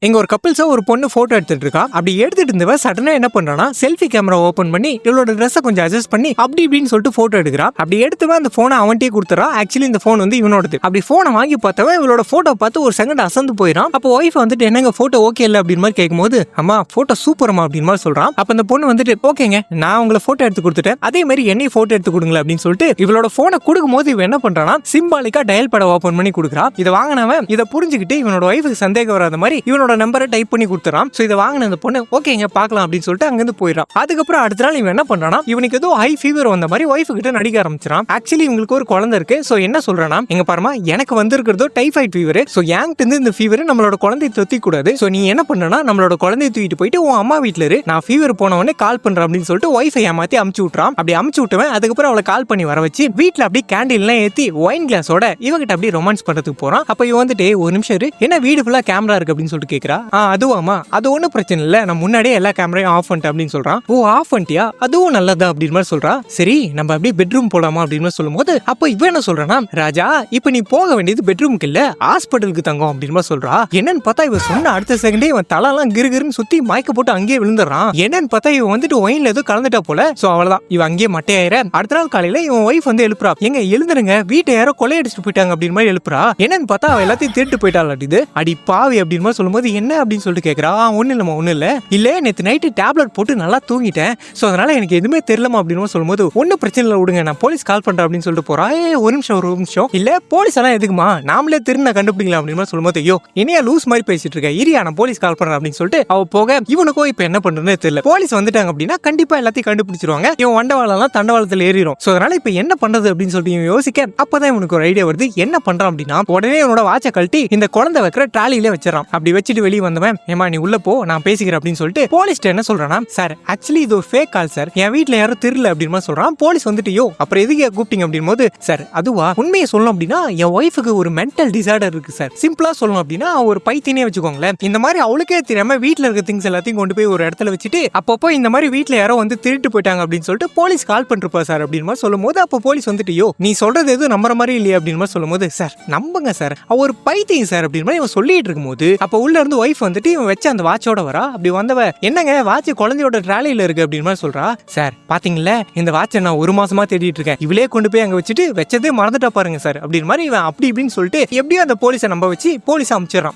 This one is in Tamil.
எங்க ஒரு கப்பிள்ஸா ஒரு பொண்ணு போட்டோ எடுத்துட்டு இருக்கா. அப்படி எடுத்துட்டு இருந்தவ சடனா என்ன பண்றானா, செல்ஃபி கேமரா ஓபன் பண்ணி இவளோட ட்ரெஸ்ஸை கொஞ்சம் அட்ஜஸ்ட் பண்ணி அப்படி இப்படின்னு சொல்லிட்டு போட்டோ எடுக்கிறா. அப்படி எடுத்தவன் அந்த போனை அவன்கிட்டயே கொடுத்துறா. ஆக்சுவலி இந்த போன் வந்து இவனோடது. அப்படி போனை வாங்கி பார்த்தவன் இவளோட போட்டோ பார்த்து ஒரு செகண்ட் அசந்து போயிடான். அப்போ ஒய்ஃப் வந்துட்டு என்னங்க போட்டோ ஓகே இல்ல அப்படின்னு மாதிரி கேட்கும்போது, அம்மா போட்டோ சூப்பர்மா அப்படின்னு மாதிரி சொல்றான். அப்ப அந்த பொண்ணு வந்துட்டு ஓகேங்க, நான் உங்களை போட்டோ எடுத்து கொடுத்துட்டேன், அதே மாதிரி என்னையும் போட்டோ எடுத்து கொடுங்களா அப்படின்னு சொல்லிட்டு இவளோட போனை கொடுக்கும் போது இவன் என்ன பண்றானா, சிம்பாலிக்கா டயல் பட ஓபன் பண்ணி கொடுக்குறா. இதை வாங்கினவன் இதை புரிஞ்சுக்கிட்டு இவனோட ஒய்ஃபுக்கு சந்தேகம் வராத மாதிரி இவனோட நம்பரை டைப் பண்ணி கொடுத்துறான். சோ இதை வாங்கின அந்த பொண்ணு ஓகேங்க பார்க்கலாம் அப்படின்னு சொல்லிட்டு அங்கிருந்து போயிடறான். அதுக்கப்புறம் அடுத்த நாள் இவன் என்ன பண்றானா, இவனுக்கு ஏதோ ஹை ஃபீவர் வந்த மாதிரி ஒய்ஃபு கிட்ட நடிக்க ஆரம்பிச்சிடான். ஆக்சுவலி இவங்களுக்கு ஒரு குழந்தை இருக்கு. சோ என்ன சொல்றானா, எங்க பாருமா எனக்கு வந்திருக்கிறதோ டைஃபாய்டு ஃபீவர். சோ என்கிட்ட இருந்து இந்த ஃபீவர் நம்மளோட குழந்தையை தொத்தி கூடாது. சோ நீ என்ன பண்ணனா, நம்மளோட குழந்தையை தூக்கிட்டு போயிட்டு உன் அம்மா வீட்டுல இரு, நான் ஃபீவர் போன உடனே கால் பண்றேன் அப்படின்னு சொல்லிட்டு ஒய்ஃபை ஏமாத்தி அமுச்சு விட்டுறான். அப்படி அமுச்சு விட்டுவன் அதுக்கப்புறம் அவளை கால் பண்ணி வர வச்சு வீட்டுல அப்படி கேண்டில் எல்லாம் ஏத்தி ஒயின் கிளாஸோட இவகிட்ட அப்படி ரொமான்ஸ் பண்றதுக்கு போறான். அப்ப இவன் வந்துட்டு ஒரு நிமிஷம் இரு, என்ன வீடு ஃபுல்லா கேமரா இருக்கு அப்படின்னு சொல்லிட்டு கேக்குறா. அதுவாமா, அது ஒன்றும் பிரச்சனை இல்லை, நான் முன்னாடியே எல்லா கேமரையும் ஆஃப் பண்ணிட்டேன் அப்படின்னு சொல்றான். ஓ ஆஃப் பண்ணிட்டியா, அதுவும் நல்லதா அப்படின்னு மாதிரி சொல்றா. சரி நம்ம அப்படியே பெட்ரூம் போலாமா அப்படின்னு சொல்லும் போது அப்போ இவன் என்ன சொல்றானா, ராஜா இப்ப நீ போக வேண்டியது பெட்ரூமுக்கு இல்ல ஹாஸ்பிட்டலுக்கு தங்கும் அப்படின்னு மாதிரி சொல்றா. என்னன்னு பார்த்தா இவன் சொன்ன அடுத்த செகண்டே இவன் தலையெல்லாம் கிருகிருன்னு சுத்தி மயக்க போட்டு அங்கேயே விழுந்துறான். என்னன்னு பார்த்தா இவன் வந்துட்டு ஒயின்ல ஏதோ கலந்துட்டா போல. சோ அவ்வளவுதான், இவன் அங்கேயே மட்டையாயிர. அடுத்த நாள் காலையில இவன் ஒய்ஃப் வந்து எழுப்புறா, எங்க எழுந்துருங்க வீட்டை யாரோ கொள்ளையடிச்சிட்டு போயிட்டாங்க அப்படின்னு மாதிரி எழுப்புறா. என்னன்னு பார்த்தா அவ எல்லாத்தையும் திருட்டு போயிட்டாள். அடிது அடி பாவி அப்படின்னு மாதிரி சொல்லும்போது என்ன அப்படின்னு சொல்லிட்டு கேட்கறா. ஒன்னும் இல்லம்மா ஒன்னும் இல்ல நேற்று நைட்டு டேப்லெட் போட்டு நல்லா தூங்கிட்டேன், ஸோ அதனால எனக்கு எதுவுமே தெரியலமா அப்படின்னு சொல்லும்போது ஒன்றும் பிரச்சனை இல்லை விடுங்க, நான் போலீஸ் கால் பண்றேன் அப்படின்னு சொல்லிட்டு போறா. ஒரு நிமிஷம் இல்ல போலீஸ் எல்லாம் எதுக்குமா, நாமளே திருநா கண்டுபிடிக்கலாம் அப்படின்னு சொல்லும்போது, ஐயோ என்னையா லூஸ் மாதிரி பேசிட்டு இருக்க, இரியா நான் போலீஸ் கால் பண்றேன் அப்படின்னு சொல்லிட்டு அவ போக இவனுக்கோ இப்ப என்ன பண்றதுன்னு தெரியல. போலீஸ் வந்துட்டாங்க அப்படின்னா கண்டிப்பா எல்லாத்தையும் கண்டுபிடிச்சிருவாங்க, இவன் வண்டவாளெல்லாம் தண்டவாளத்தில் ஏறிடும். ஸோ அதனால இப்ப என்ன பண்றது அப்படின்னு சொல்லிட்டு இவன் யோசிக்க அப்பதான் இவனுக்கு ஒரு ஐடியா வருது. என்ன பண்றான் அப்படின்னா, உடனே இவனோட வாட்சை கழட்டி இந்த குழந்தை வைக்கிற ட்ராலியில வச்சிடறான். அப்படி வச்சுட்டு வெளியே வந்தவன், ஏமா நீ உள்ள போ நான் பேசிக்கிறேன் அப்படின்னு சொல்லிட்டு போலீஸ் என்ன சொல்றானா, சார் ஆக்சுவலி இது ஒரு ஃபேக் கால் சார், என் வீட்டுல யாரும் தெரியல அப்படின்னு சொல்றான். போலீஸ் வந்துட்டு யோ அப்புறம் எதுக்கு கூப்பிட்டீங்க அப்படின்னு போது, சார் அதுவா உண்மையை சொல்லணும் அப்படின்னா என் ஒய்ஃபுக்கு ஒரு மென்டல் டிசார்டர் இருக்கு சார், சிம்பிளா சொல்லணும் அப்படின்னா ஒரு பைத்தியனே வச்சுக்கோங்களேன். இந்த மாதிரி அவளுக்கே தெரியாம வீட்டுல இருக்க திங்ஸ் எல்லாத்தையும் கொண்டு போய் ஒரு இடத்துல வச்சுட்டு அப்பப்போ இந்த மாதிரி வீட்டுல யாரோ வந்து திருட்டு போயிட்டாங்க அப்படின்னு சொல்லிட்டு போலீஸ் கால் பண்ணிருப்பா சார் அப்படின்னு சொல்லும் போது அப்போ போலீஸ் வந்துட்டு யோ நீ சொல்றது எதுவும் நம்புற மாதிரி இல்லையா அப்படின்னு சொல்லும் போது, சார் நம்புங்க சார் அவ ஒரு பைத்தியம் சார் அப்படின்னு இவன் சொல்லிட்டு இருக்கும் போது அப்போ உள்ள இருந்து ஒய்ஃப் வந்துட்டு இவன் வச்ச அந்த வாட்சோட வரா. அப்படி வந்தவ என்னங்க வாட்ச் குழந்தையோட ட்ராலியில இருக்கு அப்படின்னு சொல்றா. சார் பாத்தீங்களா இந்த வாட்சை நான் ஒரு மாசமா தேடிட்டு இருக்கேன், இவளே கொண்டு போய் அங்க வச்சுட்டு வச்சதே மறந்துட்டா பாருங்க சார் அப்படின்னு மாதிரி இவன் அப்படி இப்படின்னு சொல்லிட்டு எப்படியும் அந்த போலீஸை நம்ப வச்சு போலீஸ் அனுப்பிச்சிடறான்.